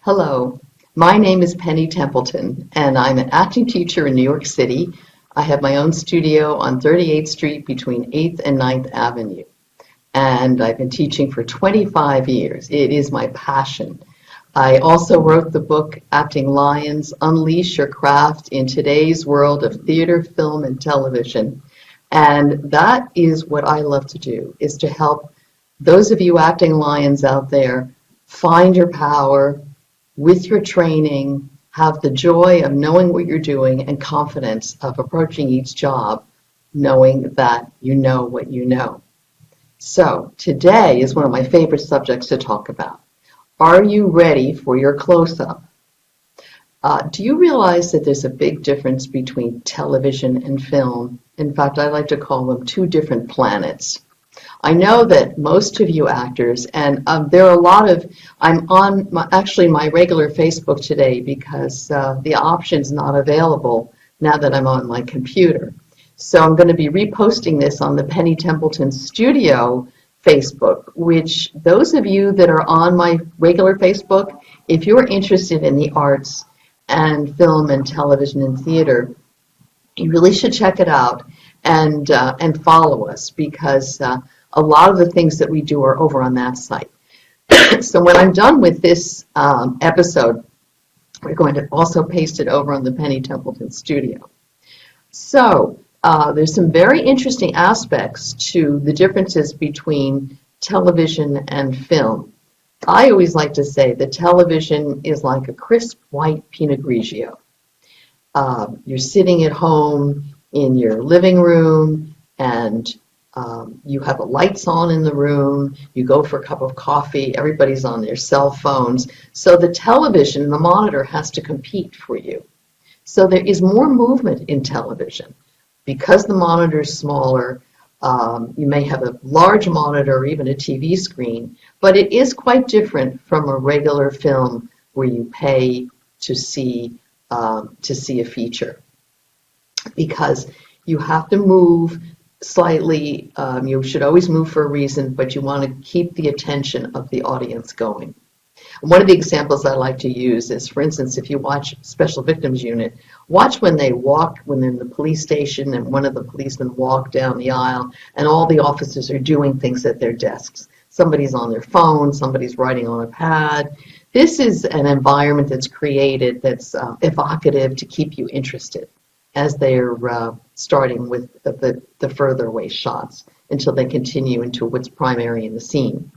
Hello, my name is Penny Templeton, and I'm an acting teacher in New York City. I have my own studio on 38th Street between 8th and 9th Avenue, and I've been teaching for 25 years. It is my passion. I also wrote the book Acting Lions, Unleash Your Craft in Today's World of Theater, Film, and Television. And that is what I love to do, is to help those of you acting lions out there find your power with your training, have the joy of knowing what you're doing and confidence of approaching each job knowing that you know what you know. So today is one of my favorite subjects to talk about. Are you ready for your close-up? Do you realize that there's a big difference between television and film? In fact, I like to call them two different planets. I know that most of you actors, and there are a lot of, I'm on actually my regular Facebook today because the option's not available now that I'm on my computer. So I'm going to be reposting this on the Penny Templeton Studio Facebook, which those of you that are on my regular Facebook, if you're interested in the arts and film and television and theater, you really should check it out and follow us because a lot of the things that we do are over on that site. So when I'm done with this episode, we're going to also paste it over on the Penny Templeton Studio. So there's some very interesting aspects to the differences between television and film. I always like to say that television is like a crisp white Pinot Grigio. You're sitting at home in your living room and you have the lights on in the room, you go for a cup of coffee, everybody's on their cell phones. So the television, the monitor has to compete for you. So there is more movement in television. Because the monitor is smaller, you may have a large monitor or even a TV screen, but it is quite different from a regular film where you pay to see a feature. Because you have to move slightly, you should always move for a reason, but you want to keep the attention of the audience going. And one of the examples I like to use is, for instance, if you watch Special Victims Unit, watch when they walk, when they're in the police station and one of the policemen walk down the aisle and all the officers are doing things at their desks. Somebody's on their phone, somebody's writing on a pad. This is an environment that's created that's evocative to keep you interested as they're starting with the further away shots until they continue into what's primary in the scene.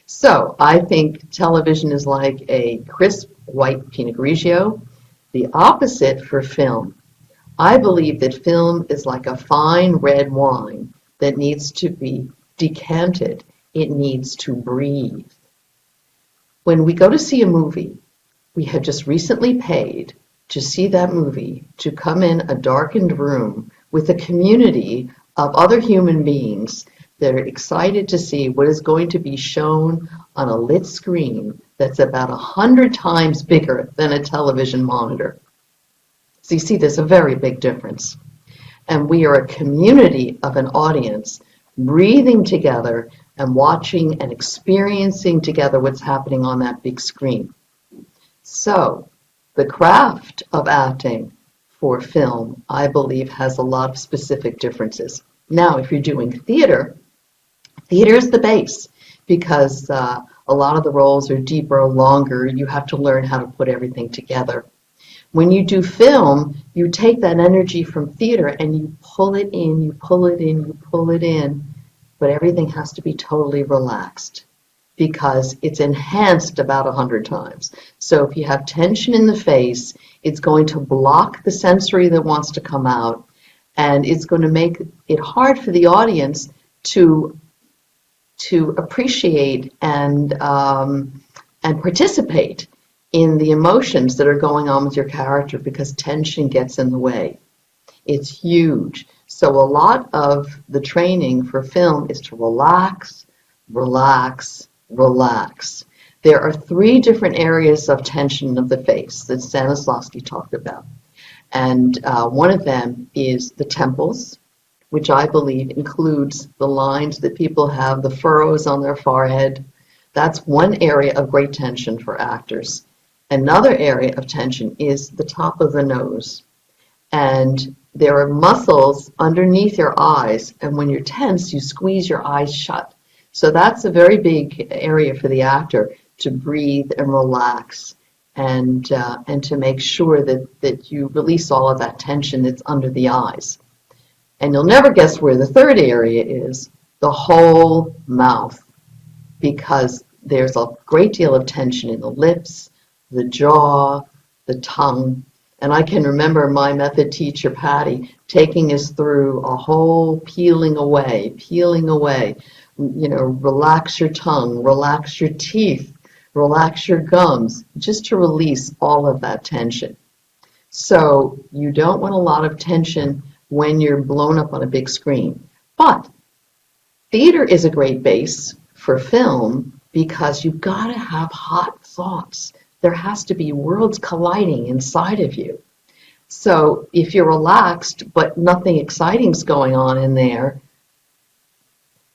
So I think television is like a crisp white Pinot Grigio. The opposite for film. I believe that film is like a fine red wine that needs to be decanted. It needs to breathe. When we go to see a movie, we have just recently paid to see that movie, to come in a darkened room with a community of other human beings that are excited to see what is going to be shown on a lit screen that's about 100 times bigger than a television monitor. So you see, there's a very big difference. And we are a community of an audience breathing together and watching and experiencing together what's happening on that big screen. So the craft of acting for film, I believe, has a lot of specific differences. Now, if you're doing theater, theater is the base because a lot of the roles are deeper, longer. You have to learn how to put everything together. When you do film, you take that energy from theater and you pull it in, you pull it in, you pull it in, but everything has to be totally relaxed because it's enhanced about 100 times. So if you have tension in the face, it's going to block the sensory that wants to come out, and it's going to make it hard for the audience to appreciate and participate in the emotions that are going on with your character because tension gets in the way. It's huge. So a lot of the training for film is to relax, relax, relax. There are 3 different areas of tension of the face that Stanislavski talked about. And one of them is the temples, which I believe includes the lines that people have, the furrows on their forehead. That's one area of great tension for actors. Another area of tension is the top of the nose. And there are muscles underneath your eyes, and when you're tense, you squeeze your eyes shut. So that's a very big area for the actor to breathe and relax and to make sure that you release all of that tension that's under the eyes. And you'll never guess where the third area is, the whole mouth, because there's a great deal of tension in the lips, the jaw, the tongue. And I can remember my method teacher, Patty, taking us through a whole peeling away, relax your tongue, relax your teeth, relax your gums, just to release all of that tension. So you don't want a lot of tension when you're blown up on a big screen. But theater is a great base for film because you've got to have hot thoughts. There has to be worlds colliding inside of you. So if you're relaxed but nothing exciting's going on in there,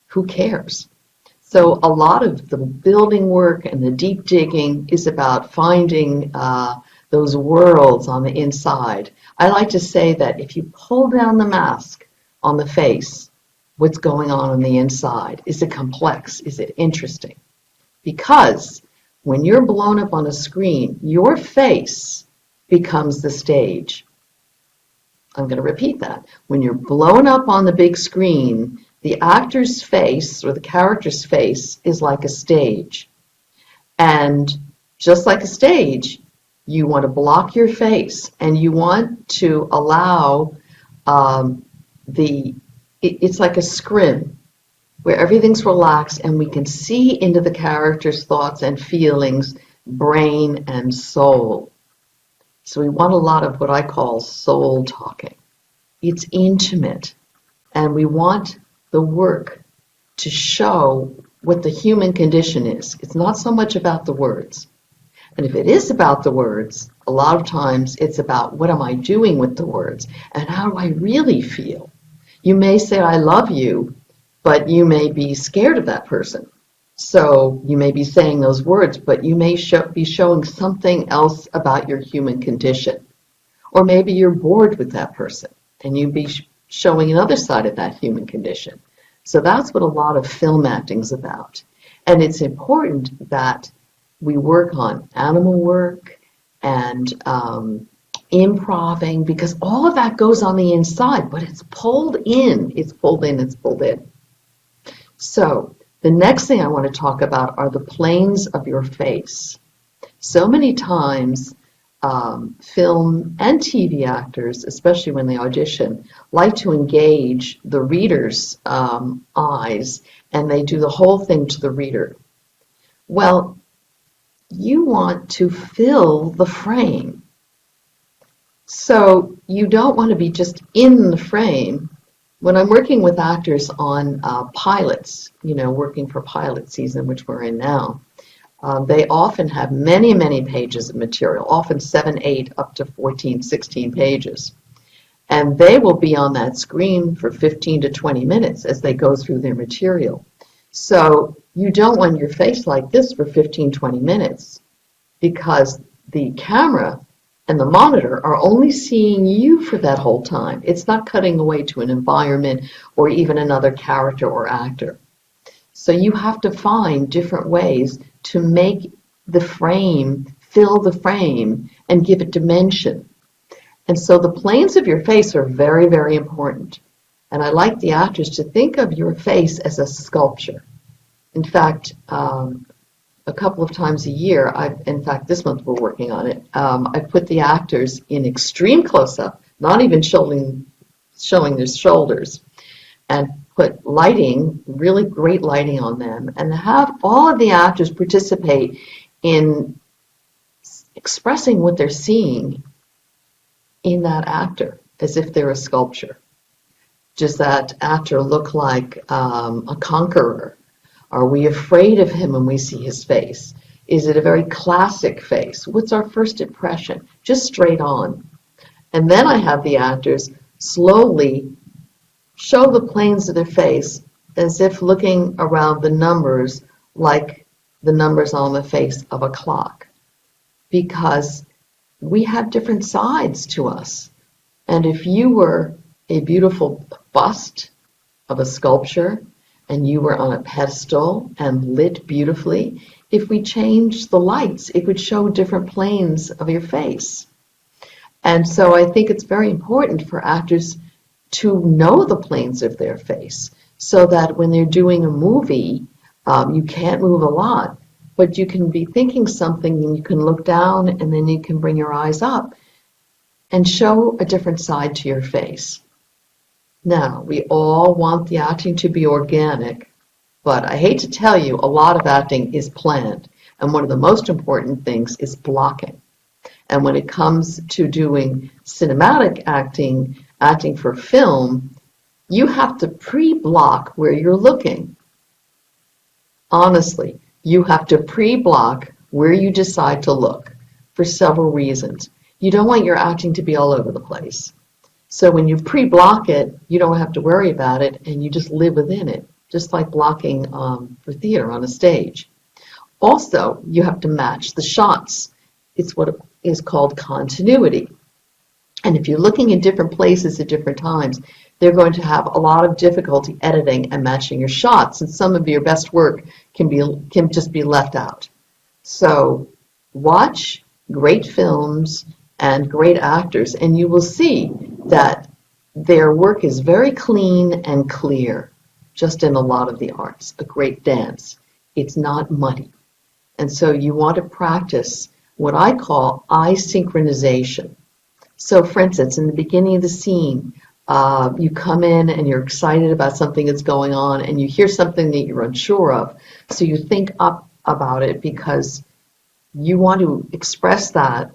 who cares? So a lot of the building work and the deep digging is about finding those worlds on the inside. I like to say that if you pull down the mask on the face, what's going on the inside? Is it complex? Is it interesting? Because when you're blown up on a screen, your face becomes the stage. I'm going to repeat that. When you're blown up on the big screen, the actor's face or the character's face is like a stage. And just like a stage, you want to block your face and you want to allow it's like a scrim where everything's relaxed and we can see into the character's thoughts and feelings, brain and soul. So we want a lot of what I call soul talking. It's intimate, and we want the work to show what the human condition is. It's not so much about the words. And if it is about the words, a lot of times it's about what am I doing with the words and how do I really feel. You may say, I love you, but you may be scared of that person. So you may be saying those words, but you may be showing something else about your human condition. Or maybe you're bored with that person, and you'd be showing another side of that human condition. So that's what a lot of film acting is about. And it's important that we work on animal work and improving, because all of that goes on the inside, but it's pulled in. So the next thing I want to talk about are the planes of your face. So many times, film and TV actors, especially when they audition, like to engage the reader's eyes, and they do the whole thing to the reader. Well, you want to fill the frame. So you don't want to be just in the frame. When I'm working with actors on pilots, working for pilot season, which we're in now, they often have many, many pages of material, often 7, 8, up to 14, 16 pages. And they will be on that screen for 15 to 20 minutes as they go through their material. So you don't want your face like this for 15, 20 minutes because the camera and the monitor are only seeing you for that whole time. It's not cutting away to an environment or even another character or actor. So you have to find different ways to make the frame, fill the frame, and give it dimension. And so the planes of your face are very, very important. And I like the actors to think of your face as a sculpture. In fact, a couple of times a year, in fact, this month we're working on it, I put the actors in extreme close-up, not even showing their shoulders, and put lighting, really great lighting on them, and have all of the actors participate in expressing what they're seeing in that actor, as if they're a sculpture. Does that actor look like a conqueror? Are we afraid of him when we see his face? Is it a very classic face? What's our first impression? Just straight on. And then I have the actors slowly show the planes of their face as if looking around the numbers like the numbers on the face of a clock. because we have different sides to us. And if you were a beautiful bust of a sculpture and you were on a pedestal and lit beautifully, if we changed the lights, it would show different planes of your face. And so I think it's very important for actors to know the planes of their face so that when they're doing a movie, you can't move a lot, but you can be thinking something and you can look down and then you can bring your eyes up and show a different side to your face. Now, we all want the acting to be organic, but I hate to tell you, a lot of acting is planned, and one of the most important things is blocking. And when it comes to doing cinematic acting, acting for film, you have to pre-block where you're looking. Honestly, you have to pre-block where you decide to look for several reasons. You don't want your acting to be all over the place. So when you pre-block it, you don't have to worry about it and you just live within it, just like blocking for theater on a stage. Also, you have to match the shots. It's what is called continuity. And if you're looking in different places at different times, they're going to have a lot of difficulty editing and matching your shots, and some of your best work can just be left out. So watch great films and great actors, and you will see that their work is very clean and clear, just in a lot of the arts. A great dance, it's not muddy. And so you want to practice what I call eye synchronization. So for instance, in the beginning of the scene, you come in and you're excited about something that's going on and you hear something that you're unsure of. So you think up about it because you want to express that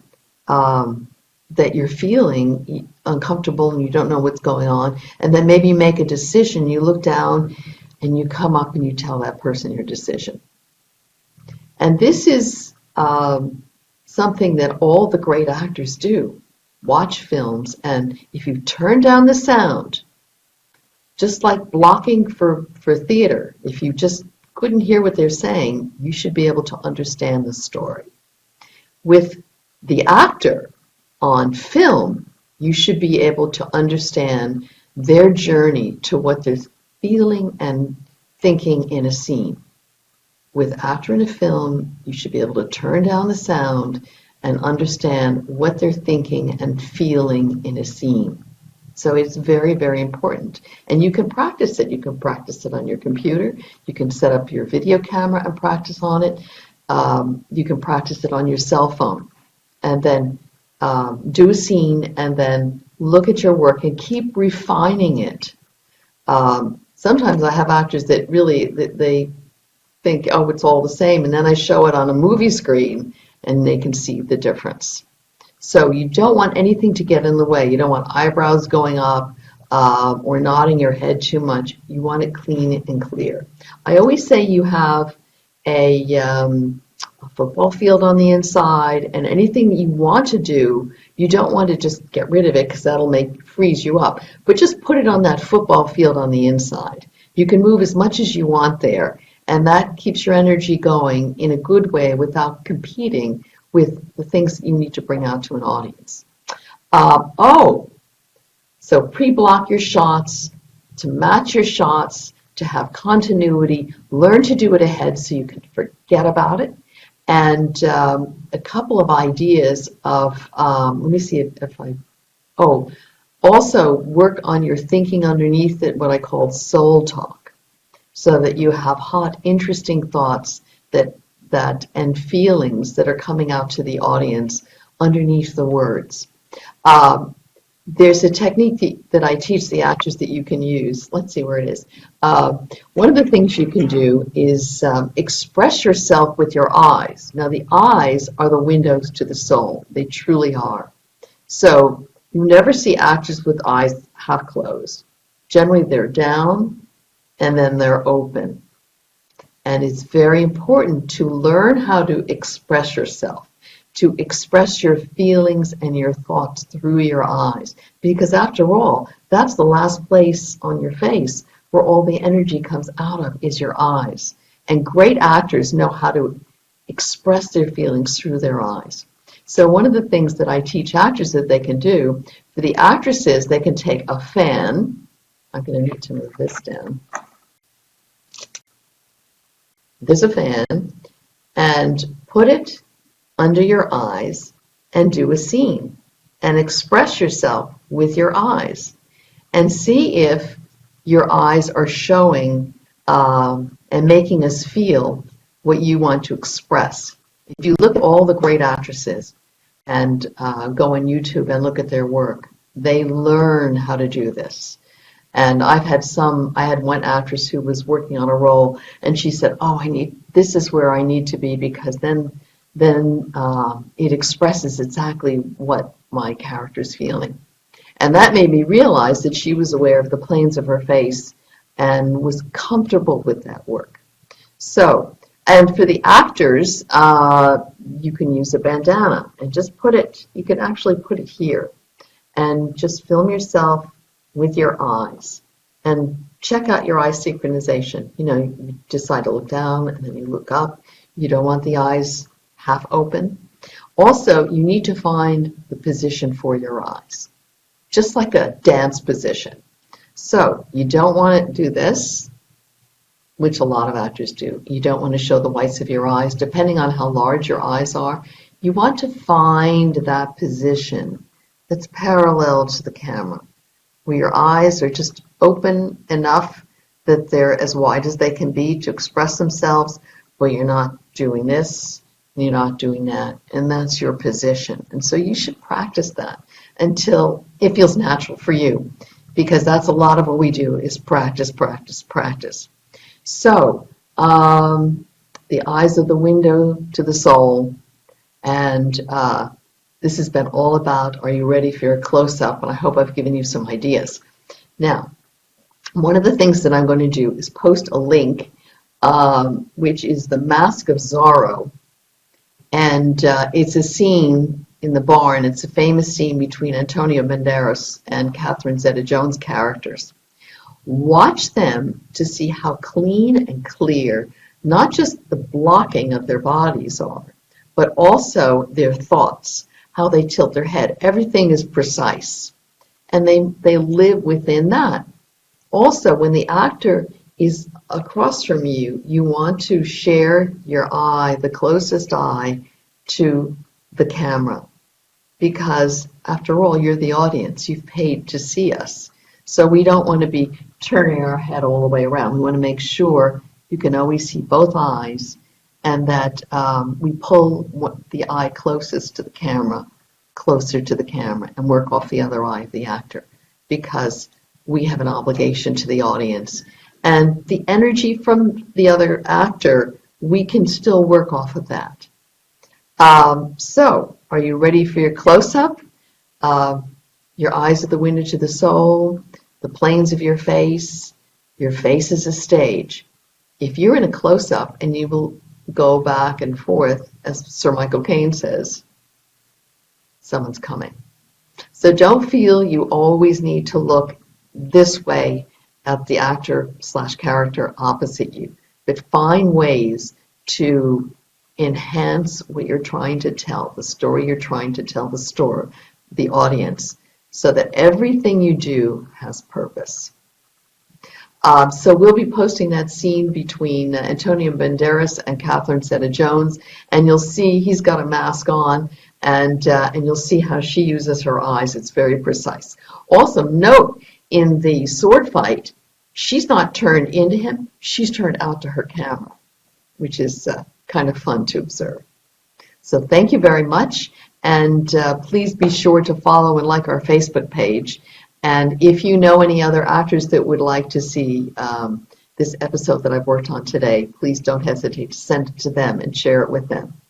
that you're feeling uncomfortable and you don't know what's going on. And then maybe you make a decision, you look down and you come up and you tell that person your decision. And this is something that all the great actors do. Watch films, and if you turn down the sound, just like blocking for theater, if you just couldn't hear what they're saying, you should be able to understand the story. With the actor on film, you should be able to understand their journey to what they're feeling and thinking in a scene. With actor in a film, you should be able to turn down the sound and understand what they're thinking and feeling in a scene. So it's very, very important. And you can practice it. You can practice it on your computer. You can set up your video camera and practice on it. You can practice it on your cell phone. And then do a scene and then look at your work and keep refining it. Sometimes I have actors that really, they think, oh, it's all the same. And then I show it on a movie screen and they can see the difference. So you don't want anything to get in the way. You don't want eyebrows going up or nodding your head too much. You want it clean and clear. I always say you have a football field on the inside, and anything that you want to do, you don't want to just get rid of it because that'll freeze you up. But just put it on that football field on the inside. You can move as much as you want there, and that keeps your energy going in a good way without competing with the things that you need to bring out to an audience. So pre-block your shots, to match your shots, to have continuity, learn to do it ahead so you can forget about it. And a couple of ideas of, let me see if I, also work on your thinking underneath it, what I call soul talk, so that you have hot, interesting thoughts and feelings that are coming out to the audience underneath the words. There's a technique that I teach the actors that you can use. Let's see where it is. One of the things you can do is express yourself with your eyes. Now, the eyes are the windows to the soul. They truly are. So you never see actors with eyes half closed. Generally, they're down and then they're open. And it's very important to learn how to express yourself, to express your feelings and your thoughts through your eyes. Because after all, that's the last place on your face where all the energy comes out of is your eyes. And great actors know how to express their feelings through their eyes. So one of the things that I teach actors that they can do, for the actresses, they can take a fan. I'm going to need to move this down. There's a fan, and put it under your eyes and do a scene and express yourself with your eyes and see if your eyes are showing and making us feel what you want to express. If you look at all the great actresses and go on YouTube and look at their work, they learn how to do this. And I had one actress who was working on a role, and she said, "Oh, this is where I need to be, because then it expresses exactly what my character's feeling." And that made me realize that she was aware of the planes of her face and was comfortable with that work. So, and for the actors, you can use a bandana and just you can actually put it here and just film yourself with your eyes and check out your eye synchronization. You decide to look down and then you look up. You don't want the eyes half open. Also, you need to find the position for your eyes, just like a dance position. So you don't want to do this, which a lot of actors do. You don't want to show the whites of your eyes. Depending on how large your eyes are, you want to find that position that's parallel to the camera, where your eyes are just open enough that they're as wide as they can be to express themselves, but you're not doing this, and you're not doing that, and that's your position. And so you should practice that until it feels natural for you, because that's a lot of what we do is practice, practice, practice. So, the eyes are the window to the soul, and this has been all about, are you ready for your close-up? And I hope I've given you some ideas. Now, one of the things that I'm going to do is post a link, which is the Mask of Zorro. And it's a scene in the barn. It's a famous scene between Antonio Banderas and Catherine Zeta-Jones characters. Watch them to see how clean and clear, not just the blocking of their bodies are, but also their thoughts, how they tilt their head. Everything is precise, and they live within that. Also, when the actor is across from you, you want to share your eye, the closest eye, to the camera, because after all, you're the audience. You've paid to see us. So we don't want to be turning our head all the way around. We want to make sure you can always see both eyes, and that we pull the eye closest to the camera, closer to the camera, and work off the other eye of the actor, because we have an obligation to the audience. And the energy from the other actor, we can still work off of that. So, are you ready for your close-up? Your eyes are the window to the soul, the planes of your face is a stage. If you're in a close-up and you will go back and forth, as Sir Michael Caine says, someone's coming. So don't feel you always need to look this way at the actor/character opposite you, but find ways to enhance what you're trying to tell, the story you're trying to tell, the audience, so that everything you do has purpose. So we'll be posting that scene between Antonio Banderas and Catherine Zeta-Jones, and you'll see he's got a mask on, and you'll see how she uses her eyes. It's very precise. Also, note in the sword fight, she's not turned into him, she's turned out to her camera, which is kind of fun to observe. So thank you very much, and please be sure to follow and like our Facebook page. And if you know any other actors that would like to see this episode that I've worked on today, please don't hesitate to send it to them and share it with them.